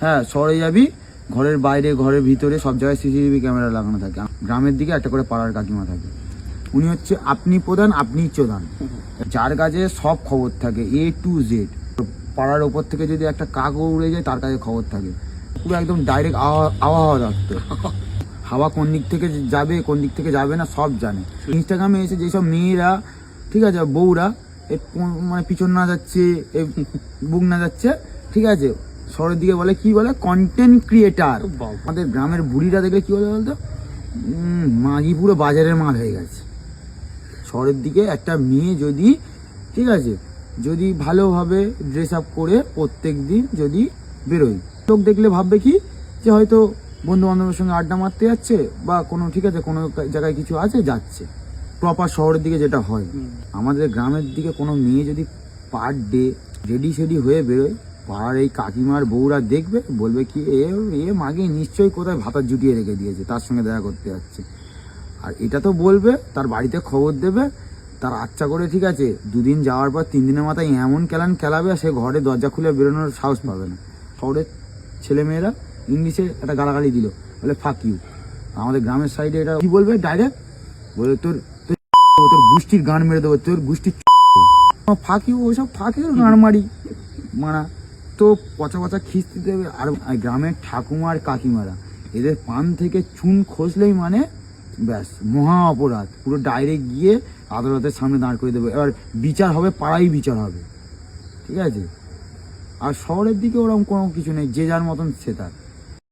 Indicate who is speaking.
Speaker 1: হ্যাঁ, শহরে যাবি, ঘরের বাইরে ঘরের ভিতরে সব জায়গায় সিসিটিভি ক্যামেরা লাগানো থাকে। গ্রামের দিকে একটা করে পাড়ার কাকিমা থাকে, উনি হচ্ছে আপনি প্রধান আপনি চোদান, যার কাছে সব খবর থাকে A to Z। পাড়ার ওপর থেকে যদি একটা কাকও উড়ে যায় তার কাছে খবর থাকে, পুরো একদম ডাইরেক্ট আবহাওয়া দপ্তর। হাওয়া কোন দিক থেকে যাবে কোন দিক থেকে যাবে না সব জানে। ইনস্টাগ্রামে এসে যেসব মেয়েরা, ঠিক আছে, বউরা মানে পিছন না যাচ্ছে, বুক না যাচ্ছে, ঠিক আছে, শহরের দিকে বলে কি বলে কন্টেন্ট ক্রিয়েটার। আমাদের গ্রামের বুড়িরা দেখলে কি বলে বলতো, মাগি পুরো বাজারের মাল হয়ে গেছে। শহরের দিকে একটা মেয়ে যদি, ঠিক আছে, যদি ভালোভাবে ড্রেস আপ করে প্রত্যেক দিন যদি বেরোয়, লোক দেখলে ভাববে কি যে হয়তো বন্ধু বান্ধবের সঙ্গে আড্ডা মারতে যাচ্ছে বা কোনো, ঠিক আছে, কোনো জায়গায় কিছু আছে যাচ্ছে। প্রপার শহরের দিকে যেটা হয়, আমাদের গ্রামের দিকে কোনো মেয়ে যদি পার ডে রেডি সেডি হয়ে বেরোয়, পাড়ার এই কাকিমার বউরা দেখবে, বলবে কি এ মাগে নিশ্চয়ই কোথায় ভাতার জুটিয়ে রেখে দিয়েছে, তার সঙ্গে দেখা করতে যাচ্ছে। আর এটা তো বলবে, তার বাড়িতে খবর দেবে, তার আচ্ছা করে, ঠিক আছে, দুদিন যাওয়ার পর 3 দিনের মাথায় এমন খেলাবে, সে ঘরে দরজা খুলে বেরোনোর সাহস পাবে না। শহরের ছেলেমেয়েরা ইংলিশে একটা গালাগালি দিল, বলে ফাক ইউ। আমাদের গ্রামের সাইডে এটা কি বলবে ডাইরেক্ট, বলে তোর গোষ্ঠীর গান মেরে দেবো, তোর গোষ্ঠীর ফাক ইউ, ওইসব ফাঁকে গান মারি মারা তো পচা পচা খিস্তি দেবে। আর গ্রামের ঠাকুমার কাকিমারা, এদের পান থেকে চুন খসলেই মানে ব্যাস মহা অপরাধ, পুরো ডাইরেক্ট গিয়ে আদালতের সামনে দাঁড় করে দেবে। এবার বিচার হবে, পাড়াই বিচার হবে, ঠিক আছে। আর শহরের দিকে ওরকম কোনো কিছু নেই, যে যার মতন সে তার।